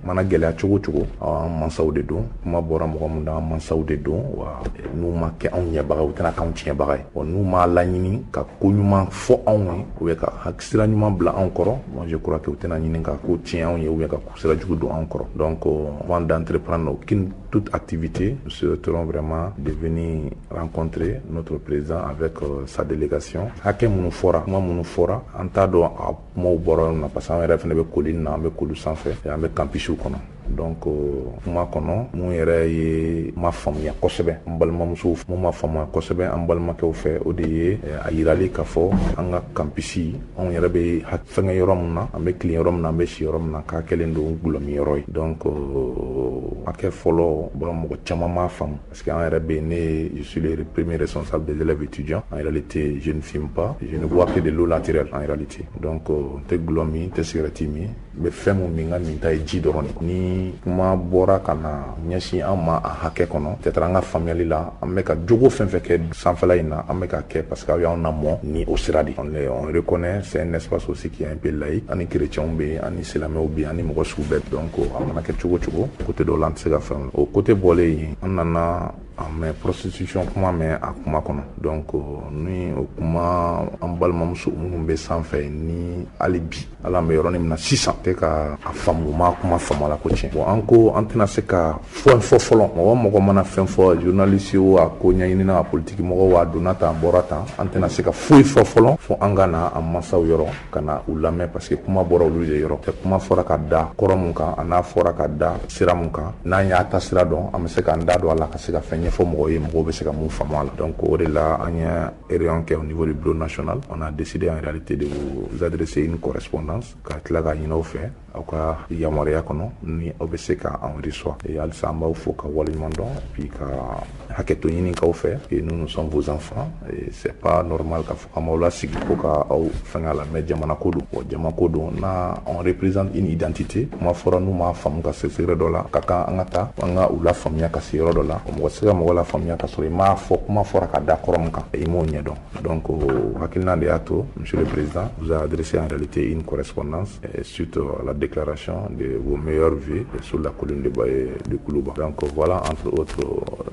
mana gɛlɛya cogo cogo an mansaw de don kuma bɔra mɔgɔ mun na an mansaw de don wa n'u ma kɛ anw ɲɛbaga u tɛna k'anw tiɲɛbaga ye wa n'u ma laɲini ka ko ɲuman fɔ anw ye ou bien ka sira ɲuman bila anw kɔrɔ moi je crois que u tɛna ɲini ka ko tiɲɛ anw ye ou bien ka sira jugu don anw kɔrɔ donc avant d'entreprendre toute activité nous souhaiterons vraiment de venir rencontrer notre président avec sa délégation hakɛ minnu fɔra kuma minnu fɔra an t'a dɔn a kumaw bɔra yɔrɔ min na parce que an yɛrɛ fana bɛ koli na an bɛ kolu sanfɛ an bɛ campisiw kɔnɔ donc kuma kɔnɔ mun yɛrɛ ye ma faamuya kosɛbɛ an balimamusow mun ma faamuya kosɛbɛ an balimakɛw fɛ o de ye a yirali k'a fɔ an ka campisi anw yɛrɛ bɛ fɛngɛ yɔrɔ min na an bɛ tilen yɔrɔ min na an bɛ si yɔrɔ min na k'a kɛlen don gulɔmi yɔrɔ ye donc hakɛ fɔlɔ mɔgɔ caman m'a faamu parce que an yɛrɛ bɛ ne je suis le premier responsable des élèves étudiants en réalité je ne fume pas je ne bois que de l'eau naturelle en réalité donc n tɛ gulɔ min n tɛ cigarette min n bɛ fɛn mun min ka min ta ye ji dɔrɔn de ni kuma bɔra ka na ɲɛsin an ma a hakɛ kɔnɔ peut-être an ka faamuyali la an bɛ ka jogo fɛn fɛn kɛ sanfɛla in na an bɛ ka kɛ parce que aw y'anw lamɔ ni o sira de on reconnaît c'est un espace aussi qui est un peu laïque ani chrétiens bɛ yen ani silamɛw bɛ yen ani mɔgɔ sugu bɛɛ donc a mana kɛ cogo cogo côté dɔw la an tɛ se ka fɛn o côté bɔlen yen an nana a mɛ prostitution kuma mɛn a kuma kɔnɔ donc ni o kuma an balimamuso minnu bɛ sanfɛ ni hali bi ala an bɛ yɔrɔnin min na sisan tɛ ka a faamu ma kuma faamu la ko tiɲɛ bon an ko an tɛna se ka fɛn fɔ fɔlɔ mɔgɔ mana fɛn fɔ journaliste o a ko ɲɛɲinina a politique mɔgɔw a donna tan a bɔra tan an tɛna se ka foyi fɔ fɔlɔ fo an ka na an mansaw yɔrɔ ka na u lamɛn parce que kuma bɔra olu de yɔrɔ tɛ kuma fɔra ka da kɔrɔ mun kan a n'a fɔra ka da sira mun kan n'an y'a ta sira dɔn an bɛ se k'an da don a la ka se ka fɛn ɲɛfɔ mɔgɔw ye mɔgɔw bɛ se ka mun faamu a la donc o de la an ye réunion kɛ au niveau du bureau national on a décidé en réalité de vous adresser une correspondance ka tila ka ɲini aw fɛ aw ka yamaruya kɔnɔ ni aw bɛ se ka en reçoit et halisa an b'aw fo ka waleɲuman dɔn puis ka hakɛto ɲini k'aw fɛ et nous sommes vos enfants et c'est pas normal ka fɔ an b'aw lasigi ko ka aw fɛngɛ a la mais jamana ko don bon jamana ko don na on représente une identité kuma fɔra n'u m'a faamu ka se yɔrɔ dɔ la ka kan an ka taa an ka u la faamuya ka se yɔrɔ dɔ la mɔgɔ se ka mɔgɔ la faamuya ka sɔrɔ i m'a fɔ kuma fɔra ka da kɔrɔ min kan i m'o ɲɛdɔn donc hakilina de y'a to monsieur le président vous a adressé en réalité une correspondance suite à la déclaration de vos meilleurs vœux sur la colline de Koulouba donc voilà entre autres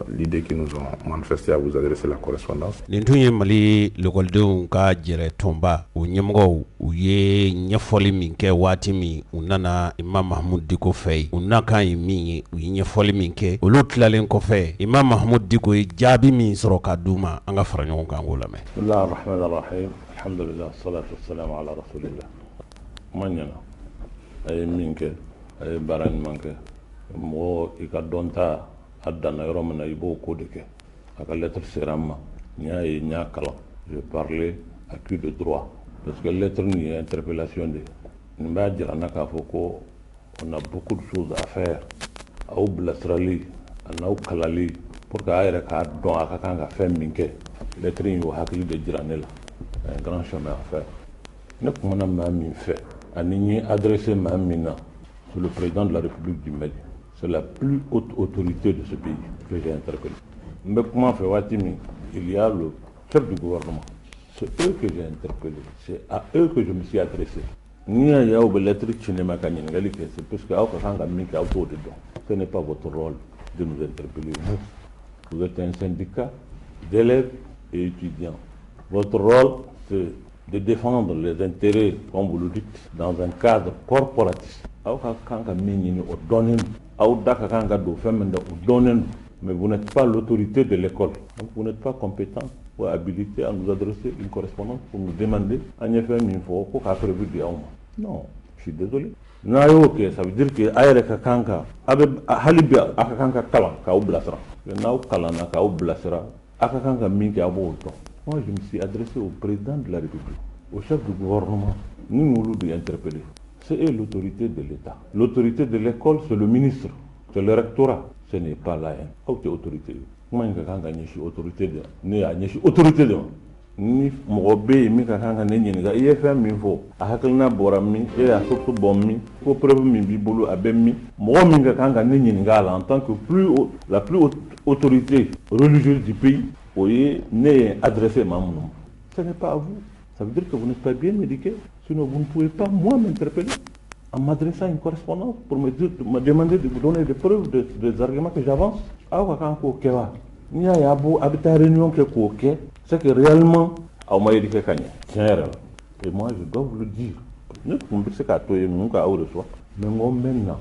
l'idée qui nous ont manifesté à vous adresser la correspondance nin tun ye Mali lekɔlidenw ka jɛrɛ tɔnba u ɲɛmɔgɔw u ye ɲɛfɔli min kɛ waati min u nana Imam Mahamudu Diko fɛ u na kan ye min ye u ye ɲɛfɔli min kɛ olu tilalen kɔfɛ Imam Mahamudu Diko ye jaabi min sɔrɔ ka d'u ma an ka fara ɲɔgɔn kan k'o lamɛn. Bismillahir Rahmanir Rahim alhamdulillah salatu wassalamu ala rasulillah man ɲana a ye min kɛ a ye baara ɲuman kɛ mɔgɔ i ka dɔn ta a danna yɔrɔ min na i b'o ko de kɛ a ka lettre sera an ma n y'a ye n y'a kalan je parlais à cul de droit parce que lettre nin ye interpellation de nin b'a jira n na k'a fɔ ko on a beaucoup de choses à faire aw bilasirali a n'aw kalali pour que a yɛrɛ k'a dɔn a ka kan ka fɛn min kɛ lettre in y'o hakili de jira ne la un grand chemin à faire ne kumana maa min fɛ ani n ye adressé maa min na c'est le président de la République du Mali c'est la plus haute autorité de ce pays que j'ai interpellé n bɛ kuma fɛ waati min il y a le chef du gouvernement c'est eux que j'ai interpellé c'est à eux que je me suis adressé ni y'a ye aw bɛ lettre ci ne ma ka ɲininkali kɛ c'est parce que aw ka kan ka min kɛ aw t'o de dɔn ce n'est pas votre rôle de nous interpeller vous êtes un syndicat d'élèves et étudiants votre rôle c'est de défendre les intérêts, comme vous le dites, dans un cadre corporatiste. Mais vous n'êtes pas l'autorité de l'école. Donc vous n'êtes pas compétent ou habilité à nous adresser une correspondance pour nous demander un effet info pour qu'a prévu de non, je suis désolé. Ok, ça veut dire que aïe kanka, halibi akakanka kalan ka oblasra. Now kalana ka oblasra, akakanka minki abo. Moi, je me suis adressé au président de la République, au chef du gouvernement. Nous nous l'avons interpellé. C'est l'autorité de l'État. L'autorité de l'école, c'est le ministre, c'est le rectorat. Ce n'est pas la haine. Autre autorité. Moi, je suis autorité de autorité de ni mogobe mi ka kan ne nyinga IFM mi fo a hakilna borami e a surtout bommi ko preuve mi bi bolo abemmi mo mi ka kan ne nyinga la en tant que la plus haute autorité religieuse du pays. Voyez, n'est adressé Mamoun. Ce n'est pas à vous. Ça veut dire que vous n'êtes pas bien médiqué. Sinon, vous ne pouvez pas, moi, m'interpeller. en m'adressant une correspondance pour me demander de vous donner des preuves des arguments que j'avance. Ni y a beau habiter réunion que c'est que réellement, et moi je dois vous le dire. Ne pouvez pas que tu mais moi maintenant,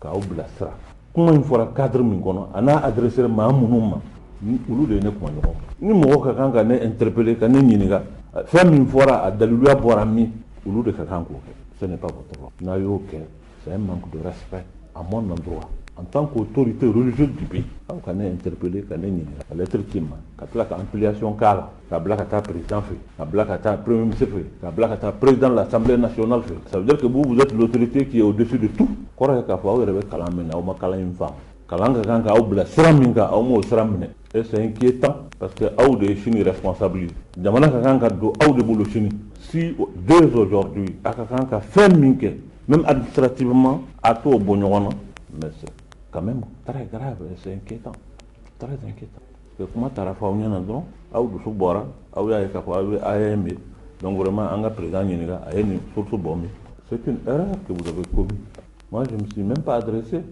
quand vous blastra, comment il faut cadre mingono, on a adressé ma mounuma, ni ulu de ne kuma ɲɔgɔn ni mɔgɔ ka kan ka ne interpeller ka ne ɲininka fɛn min fɔra a daliluya bɔra min olu de ka kan k'o kɛ ce n'est pas votre rôle n'a y'o kɛ c'est un manque de respect à mon endroit en tant qu'autorité religieuse du pays aw ka ne interpeller ka ne ɲininka ka lettre ci ma ka tila ka ampliation k'a la ka bila ka taa président fɛ ka bila ka taa premier ministre fɛ ka bila ka taa président de l'Assemblée nationale fɛ ça veut dire que vous êtes l'autorité qui est au-dessus de tout kɔrɔ ye k'a fɔ aw yɛrɛ bɛ kalan min na aw ma kalan in faamu kalan ka kan k'aw bila sira min kan aw m'o sira minɛ et c'est inquiétant parce que aw de ye sini responsable jamana ka kan ka don aw de bolo sini si dès aujourd'hui a ka kan ka fɛn min kɛ même administrativement a t'o bɔ ɲɔgɔn na mais c'est quand même très grave et c'est inquiétant très inquiétant parce que kuma taara fɔ aw ɲɛna dɔrɔn aw dusu bɔra aw y'a ye k'a fɔ aw bɛ AEM ye donc vraiment an ka président ɲininka a ye nin source bɔ min c'est une erreur que vous avez commis moi je me suis même pas adressé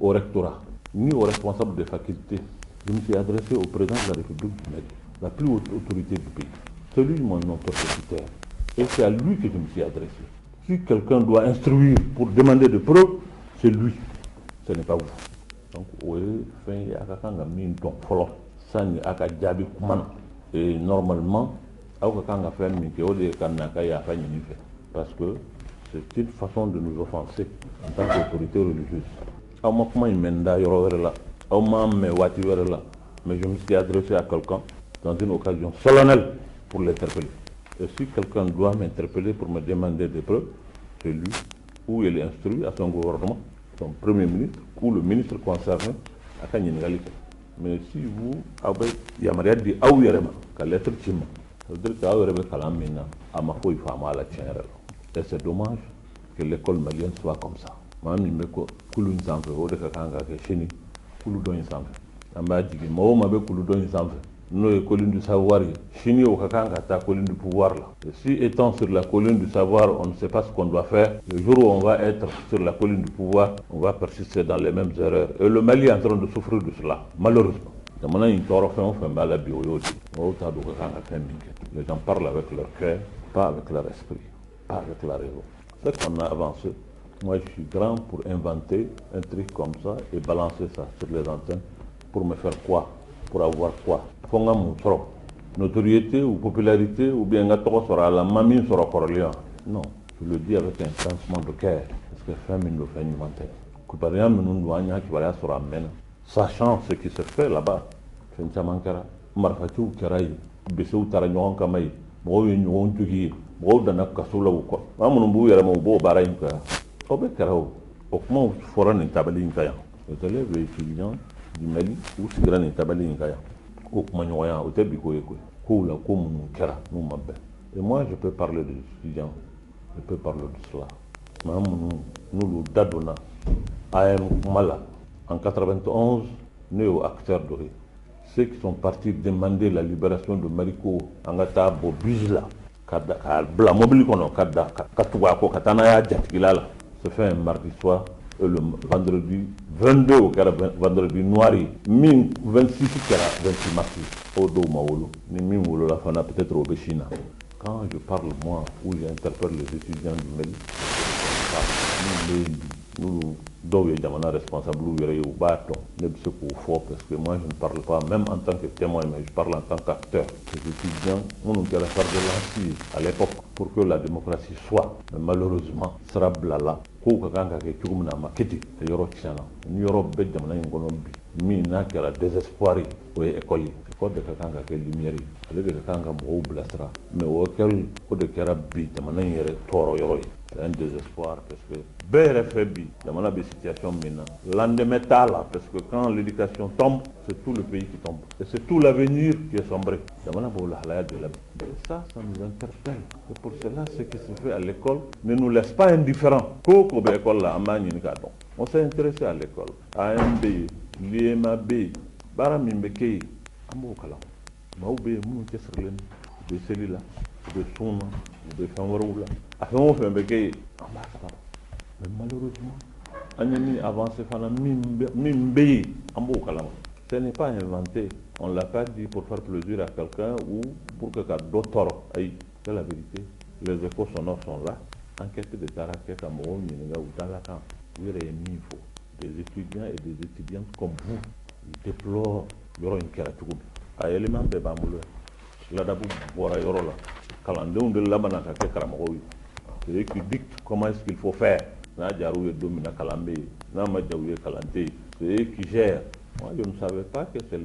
au rectorat ni aux responsables des facultés. Je me suis adressé au président de la République du Mali, la plus haute autorité du pays, celui mon interlocuteur. Et c'est à lui que je me suis adressé. Si quelqu'un doit instruire pour demander des preuves, c'est lui, ce n'est pas vous. Donc, oui, il y a quelqu'un qui a mis une ton follow, ça n'y a qu'à diabi kuman. Et normalement, il y a quelqu'un qui a fait un parce que c'est une façon de nous offenser en tant qu'autorité religieuse. Mais je me suis adressé à quelqu'un dans une occasion solennelle pour l'interpeller. Et si quelqu'un doit m'interpeller pour me demander des preuves, c'est lui, ou il est instruit à son gouvernement, son premier ministre, ou le ministre concerné, à Kanyengalika. Mais si vous avez Yamaria dit Aouyerema, qu'à l'être Chima, ça veut dire qu'Aouyerema Kalamina, à ma foi, il faut à la tienne. Et c'est dommage que l'école malienne soit comme ça. Mami meko kulu nsamfe o de kakanga ke chini kulu do nsamfe amba jigi mo ma be kulu do nsamfe no e colline du savoir chini o kakanga ta colline du pouvoir là et si étant sur la colline du savoir on ne sait pas ce qu'on doit faire le jour où on va être sur la colline du pouvoir on va persister dans les mêmes erreurs et le Mali est en train de souffrir de cela malheureusement jamana in toro fait on fait bala bi o yodi o ta do kakanga fait minke les gens parlent avec leur cœur pas avec leur esprit pas avec la raison c'est qu'on a avancé. Moi, je suis grand pour inventer un truc comme ça et balancer ça sur les antennes pour me faire quoi? Pour avoir quoi? Fonga Moutro. Notoriété ou popularité ou bien Gatoro sera la mamie sera Corléon. Non, je le dis avec un sentiment de cœur. Parce que famille nous fait inventer. Couparien nous doit qui va sera mène. Sachant ce qui se fait là-bas. Fenchamankara, Marfatou Karaï, Bessou Taragnon Kamay, Broy Nyon Tugi, Bro Danakasula ou quoi. Mamoumou Yarambo Baraïnka. Au Bekarao, au moment où tu feras un tabali in Kaya, les élèves étudiants du Mali ou si grand un tabali in Kaya, au Magnoyan, au Tebico, Koula, Koum, Kara, nous m'appelle. Et moi, je peux parler des étudiants, je peux parler de cela. Nous, Dadona, AM Mala, en 91, néo-acteurs dorés. Ceux qui sont partis demander la libération de Mariko, Angata, Bobizla, Bla Mobile, Katuako, Katanaya, Jatkilala. Se fait un mardi soir et le vendredi 22 au vendredi noir, 26 qui era 26 mardi au do Maolo, ni Mimolo la fana peut-être au Béchina. Quand je parle moi où j'interpelle les étudiants du Mali, nous doivent être responsables ou bâton, ne sais pas fort parce que moi je ne parle pas même en tant que témoin, mais je parle en tant qu'acteur. Les étudiants, on nous a faire de l'ancien à l'époque pour que la démocratie soit, mais malheureusement, sera blala. Ko kakanga ke chugumna maketi te yoro chana ni yoro bedde mana ngono bi mi na kala désespoir o école ko de kakanga ke lumière ale de kakanga mo blastra mais o kel ko de kara bi te mana yere toro yoro c'est un désespoir parce que BRFB de mana be situation maintenant lendemain tala parce que quand l'éducation tombe c'est tout le pays qui tombe et c'est tout l'avenir qui est sombré de mana bo la halaya de la ça nous interpelle et pour cela ce qui se fait à l'école ne nous laisse pas indifférents. On s'est intéressé à l'école. AMB, l'IMAB, Baramimbeke, Amokala. Maoube, Moukesserlen, de Selila, de Souna, de Fanwaroula. Afin de faire un béquet, Mais malheureusement, on a mis avancé pendant Mimbe, en beau calame. Ce n'est pas inventé. On ne l'a pas dit pour faire plaisir à quelqu'un ou pour que d'autres aillent. C'est la vérité. Les échos sonores sont là. Enquête de Taraké, Cameroun, Yénéga ou Talakan. Il y a des étudiants et des étudiantes comme vous. Ils déplorent. Il y aura une kératougoum. A élément de Bamoulou. Là d'abord, voilà, il y aura là. Kalandéon de Labanaka, Karamoui. C'est eux qui dictent comment est-ce qu'il faut faire. N'a Diaroué Domina Kalambé, N'a Madjaoué Kalanté. C'est eux qui gèrent. Moi, je ne savais pas que c'est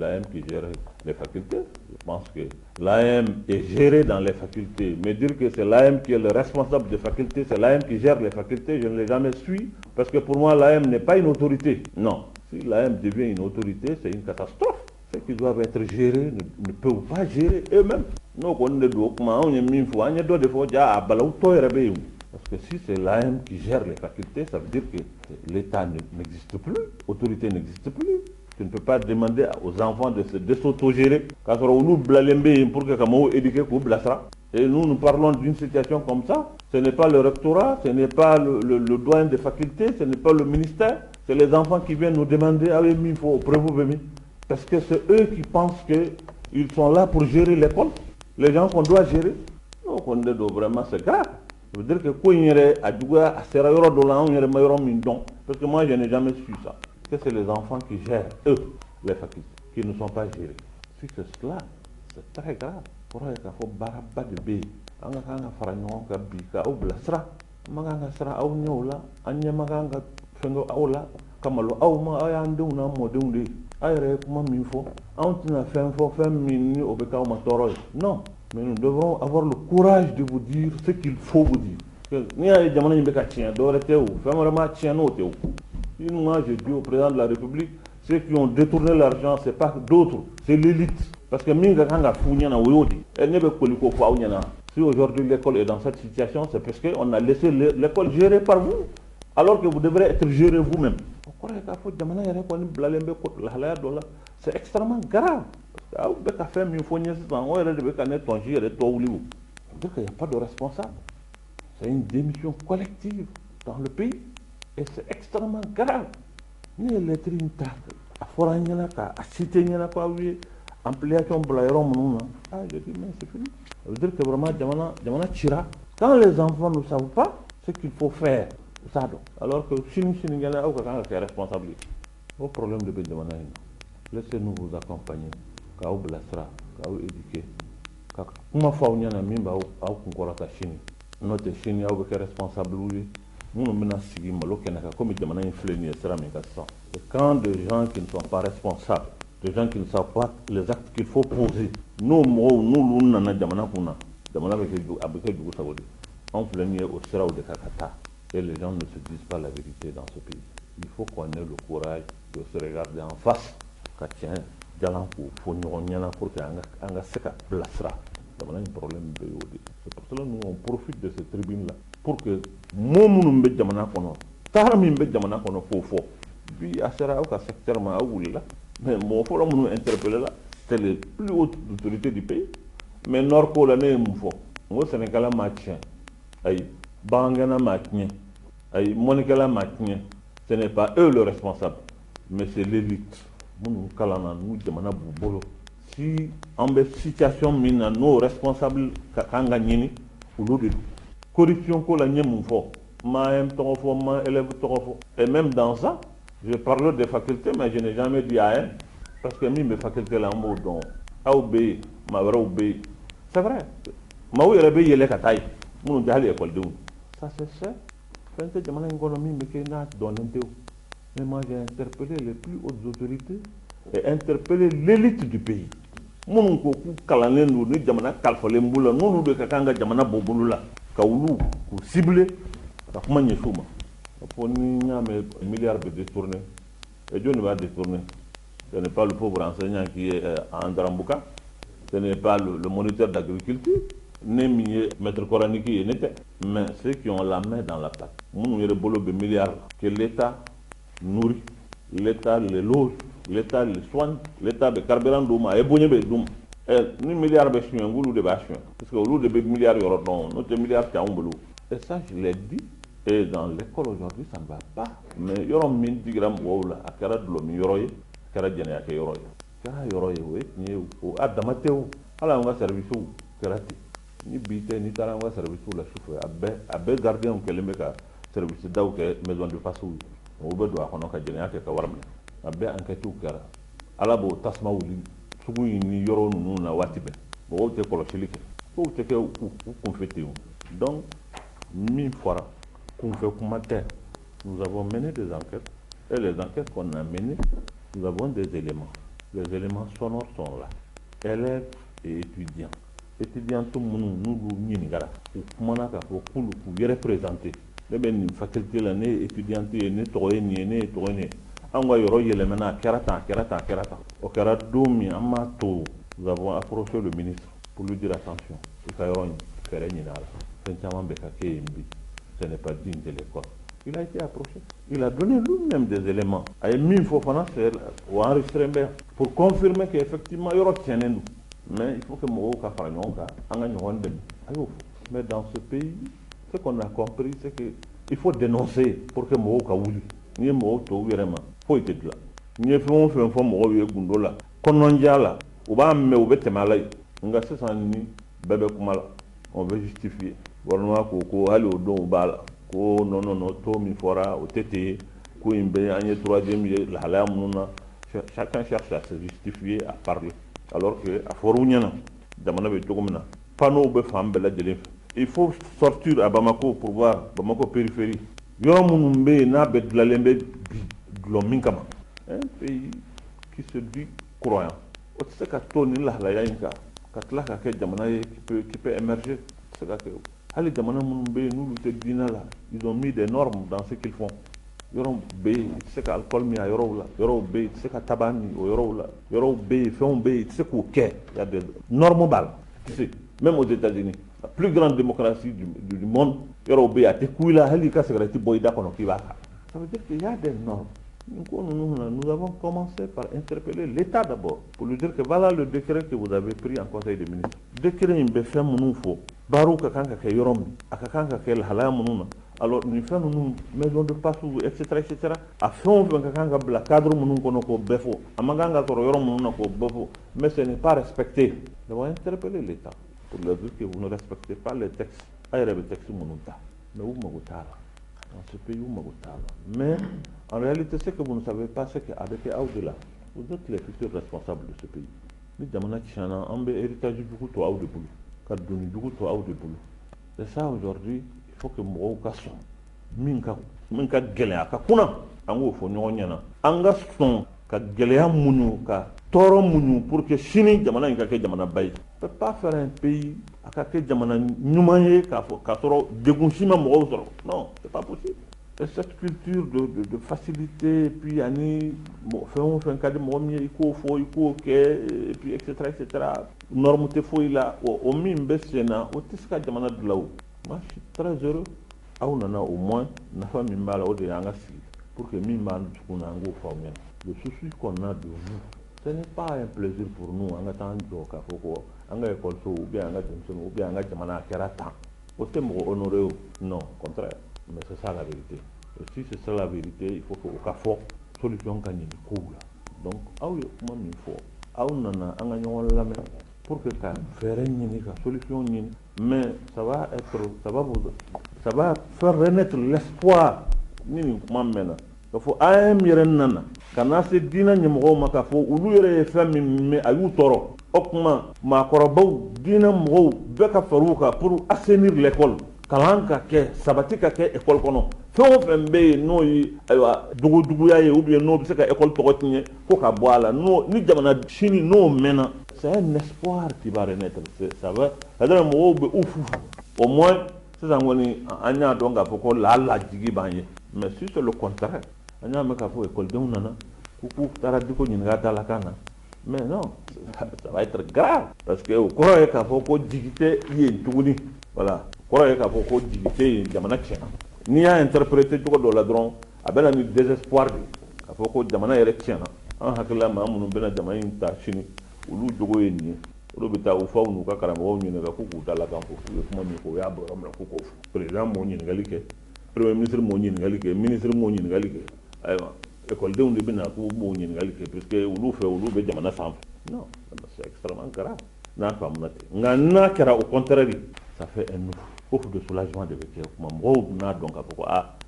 l'AM qui gère les facultés. Je pense que l'AM est gérée dans les facultés. Mais dire que c'est l'AM qui est le responsable des facultés, c'est l'AM qui gère les facultés, je ne l'ai jamais su. Parce que pour moi, l'AM n'est pas une autorité. Non. Si l'AM devient une autorité, c'est une catastrophe. Ceux qui doivent être gérés ne peuvent pas gérer eux-mêmes. Nous, on est documents, on est mis fois, on est deux fois, déjà à Balaouto et Rebéou. Parce que si c'est l'AM qui gère les facultés, ça veut dire que l'État n'existe plus, l'autorité n'existe plus. Tu ne peux pas demander aux enfants de s'autogérer. Quand on blalembe pour que Kamou éduque pour Blasra. Et nous parlons d'une situation comme ça. Ce n'est pas le rectorat, ce n'est pas le doyen des facultés, ce n'est pas le ministère. C'est les enfants qui viennent nous demander, ah oui, il faut prévoir. Parce que c'est eux qui pensent qu'ils sont là pour gérer l'école. Les gens qu'on doit gérer. Donc on est vraiment, c'est grave. Ça veut dire que quand il y a parce que moi je n'ai jamais su ça. Que c'est les enfants qui gèrent, eux, les facultés, qui ne sont pas gérés. Si c'est cela, c'est très grave. Pour eux, il faut baraba de bé. On a un faragnon qui a bika ou blasra. Maganga sera au nyola, anya maganga fengo aula, kamalo au ma ayande una modunde. Ayre kuma minfo. Antina fenfo femini obeka ma toro. Non. Mais nous devrons avoir le courage de vous dire ce qu'il faut vous dire. Ni a jamana ni beka tien do rete ou vraiment tien no te ou. Moi je dis au président de la République, ceux qui ont détourné l'argent, c'est pas d'autres, c'est l'élite. Parce que minga kanga funya na woyodi. Elle ne be koliko fa unyana. Si aujourd'hui l'école est dans cette situation, c'est parce qu'on a laissé l'école gérée par vous, alors que vous devrez être géré vous-même. C'est extrêmement grave. Il n'y a pas de responsable. C'est une démission collective dans le pays. Et c'est extrêmement grave. Ni l'électricité, à Foragna, à Cité, ampliation Blayeron, je dis, mais c'est fini. Ça veut dire que vraiment, Djamana tira. Quand les enfants ne savent pas ce qu'il faut faire, ça donc. Alors que Chine, Gana, aucun responsable. Au problème de Djamana, laissez-nous vous accompagner. Kaou Blasra, Kaou éduquer. Comment faut on y en a mis, au concours à Chine. Notre Chine, aucun responsable. Nous nous menons à Malo, comme Djamana influence, et quand des gens qui ne sont pas responsables, des gens qui ne savent pas les actes qu'il faut poser. Nous, on plaignait au Sera ou de Kakata. Et les gens ne se disent pas la vérité dans ce pays. Il faut qu'on ait le courage de se regarder en face. C'est pour cela que nous on profite de cette tribune-là. Pour que nous nous puis à Sera ou à secteur là. Mais mon forum nous interpelle là, c'est les plus hautes autorités du pays. Mais Nord-Co l'année Moufo, moi Sénégal matien, aïe, Bangana matien, aïe, Monikala matien, ce n'est pas eux le responsable, mais c'est l'élite. Nous Kalana, nous demandons Boubolo. Si en situation mina, nos responsables Kanganyini, ou l'autre, corruption qu'on a nié Moufo, ma M Torofo, ma élève Torofo, et même dans ça, je parle des facultés, mais je n'ai jamais dit à elle, parce que mes facultés là, donc, à obéir, ma vraie obéir. C'est vrai. Ma oui, elle est la taille. Mon gars, l'école de ça, c'est ça. Quand je m'en ai économie, mais qui n'a donné un. Mais moi, j'ai interpellé les plus hautes autorités et interpellé l'élite du pays. Mon coucou, Kalanen, nous, Jamana, Kalfalemboula, nous, de Kakanga, Jamana, Bobulula, Kaoulou, ou ciblé, Kakman Yeshuma. Pour nous, il y a un milliard de détournés. Et Dieu ne va détourner. Ce n'est pas le pauvre enseignant qui est à Andrambouka. Ce n'est pas le moniteur d'agriculture. Ni maître coranique qui n'était. Mais ceux qui ont la main dans la pâte. Nous avons des milliards que l'État nourrit. L'État les loge. L'État les soigne. L'État de carburant d'Ouma. Et bon, ni milliards de chien, ou de bâchons. Parce que au lieu de milliards, notre milliard qui a un boulot. Et ça, je l'ai dit. Et dans l'école aujourd'hui, ça ne va pas. Mais il y aura un digram wawla, à kara de l'homme yoroye, kara djene ke yoroye. Kara yoroye, oui, ni ou adamateo, ala on va service ou karate. Ni bite, ni tara on va service ou la chauffeur. Abe gardien ou keleme ka service daou ke maison de passe ou. Ou be do akono ka djene ke kawarme. Abe enquête ou kara. Ala bo tasma ou li, sugu ni yoro nu na watibe. Bo te koloshilike. Ou te ke ou confete ou. Donc, mille fois, nous avons mené des enquêtes et les enquêtes qu'on a menées, nous avons des éléments. Les éléments sonores sont là. Élèves et étudiants. Étudiants, tout le monde nous nous représenter. Les facultés l'année étudiante et nettoyer. Nous avons approché le ministre pour lui dire attention. Ce n'est pas digne de l'école. Il a été approché. Il a donné lui-même des éléments. Il a mis une fois ou enregistré pour confirmer qu'effectivement, il y aura nous. Mais il faut que Mogo Kafaranyonga, mais dans ce pays, ce qu'on a compris, c'est qu'il faut dénoncer pour que Mogo Kaouli. Ni Mogo Tourema, faut être là. Ni fait un fois Mogo Gundola. Kononjala, ou ba me ou bete malay. Nga se sanni bébé kumala. On veut justifier. Bornoa ko hali o don bala. Ko non to mi fora o tete ko imbe anye troisième la hala mununa. Chacun cherche à se justifier, à parler. Alors que à Forounyana, Damana Betogomina, panneau be femme bella de il faut sortir à Bamako pour voir Bamako périphérie. Yoromumbe na bedlalembe glominkama. Un pays qui se dit croyant. O tsaka ka toni la yinka, katla ka ke jamana qui peut émerger. C'est que Ali jamana mumbe nous te dina là, ils ont mis des normes dans ce qu'ils font. Yoron B, c'est qu'alcool mi a yoro B, c'est qu'à tabani au yoro B, fait un B, c'est qu'il y a des normes balles. Tu sais, même aux États-Unis, la plus grande démocratie du monde, yoro B a técoui là, helika c'est que boïda kono kiba. Ça veut dire qu'il y a des normes. Nous avons commencé par interpeller l'État d'abord, pour lui dire que voilà le décret que vous avez pris en Conseil des ministres. Décret Mbefem Mounfo, Barou Kakanka Yorombi, Akakanka Kel Halaya Moununa. Alors nous faisons une maison de passe, etc. À fond, la cadre Mounoukonoko Befo, Amaganga Toroyorom Mounako Befo, mais ce n'est pas respecté. Nous avons interpellé l'État pour leur dire que vous ne respectez pas les textes. Aïe, les textes Mounouta. Mais où Magotala? Dans ce pays où Magotala. Mais en réalité, ce que vous ne savez pas, c'est qu'avec au-delà, vous êtes les futurs responsables de ce pays. Nous avons Chana, un héritage du coup, toi, ou de boulot. Kaduni, du coup, toi, ou de boulot. C'est ça aujourd'hui. Il faut que Mogo Kasson, Minka Gelea, Kakuna, Ango Fonyana, Angaston, Kagelea Mounou, Toro Mounou, pour que Chini, Jamana, Kake Jamana Bay. Ne peut pas faire un pays à Kake Jamana Noumaye, Katoro, Degunshima Mogo. Non, c'est pas possible. Et cette culture de facilité, puis Annie, fait un cas de Momi, il faut et puis etc. Norme Tefouille là, au Mimbe Sena, au Tiska Jamana de là-haut. Moi, je suis très heureux. Au moins, pour que le souci qu'on a de vous, ce n'est pas un plaisir pour nous. En attendant, ou bien honoré. Non, contraire. Mais c'est ça la vérité. Et si c'est ça la vérité, il faut que au solution gagne du coup. Donc, pour que ça faire une solution, mais ça va faire renaître l'espoir. Il faut nana. Kana se dina nyemgo makafo ulu yere fami me ayu toro. Okuma ma korabo dina mgo beka faruka pour assainir l'école. Kalanka ke sabatika ke école kono. Fo fembe no yi aywa dugu ya ou bien no biseka école togotinye ko ka boala no ni jamana chini no mena. C'est un espoir qui va renaître. Ça va. C'est-à-dire au moins, c'est un donc faut la digi banye. Mais si c'est le contraire, anya me kafo école de nana, coucou taradiko nyinga la kana. Mais non, ça va être grave parce que au croire qu'il faut ko digité yentuni. Voilà. Croire qu'il faut ko digité jamana tchena. Ni a interprété tout dans la dron, abela ni désespoir. Il faut ko jamana yere tchena. En hakla ma munu bena jamana ta chini. Ulu jogo yeni ulu bita ufa unu ka karamo nyine ka kuku dala kan ko kuma mi ko ya borom la kuko président mo nyine galike premier ministre mo ɲininkali kɛ ministre mo ɲininkali kɛ ayiwa écoledenw de bɛna k'u b'o ɲininkali kɛ puisque olu fɛ olu bɛ jamana sanfɛ non c'est extrêmement grave n'a faamuna ten nka n'a kɛra au contraire ça fait un offre de soulagement de bɛ kɛ kuma mɔgɔw n'a dɔn k'a fɔ ko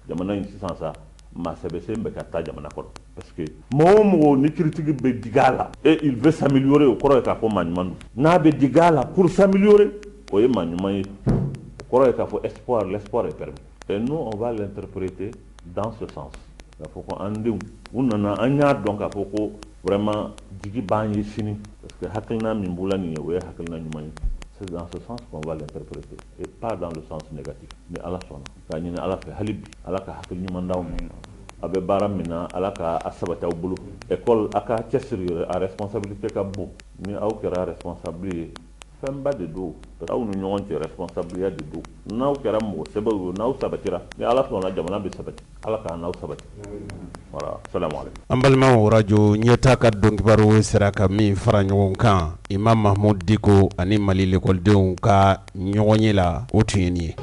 jamana in sisan sa maa sɛbɛsen bɛ ka taa jamana kɔnɔ parce que mɔgɔ o mɔgɔ ni critique bɛ dig'a la et il veut s'améliorer o kɔrɔ ye k'a fɔ maa ɲuman don n'a bɛ dig'a la pour s'améliorer o ye maa ɲuman ye o kɔrɔ ye k'a fɔ espoir l'espoir est permis et nous on va l'interpréter dans ce sens k'a fɔ ko an denw u nana an y'a dɔn k'a fɔ ko vraiment jigi b'an ye sini parce que hakilina min b'u la nin ye o ye hakilina ɲuman ye. C'est dans ce sens qu'on va l'interpréter et pas dans le sens négatif. Mais Allah sɔnna k'a ɲini Ala fɛ hali bi Ala ka hakili ɲuman d'aw ma a bɛ baara min na Ala ka a sabati aw bolo école a ka cɛsiri a responsabilité ka bon ni aw kɛra responsable ye fɛnba de don aw ni ɲɔgɔn cɛ responsabiliya de don n'aw kɛra mɔgɔ sɛbɛw ye n'aw sabatira ni Ala sɔnna jamana bɛ sabati Ala k'a n'aw sabati. Voilà, salam alaikum. An balimaw radio ɲɛta ka dɔnkibaru sera ka min fara ɲɔgɔn kan Imam Mahmud Diko ani Mali l'écoledenw ka ɲɔgɔn ye la o tun ye nin ye.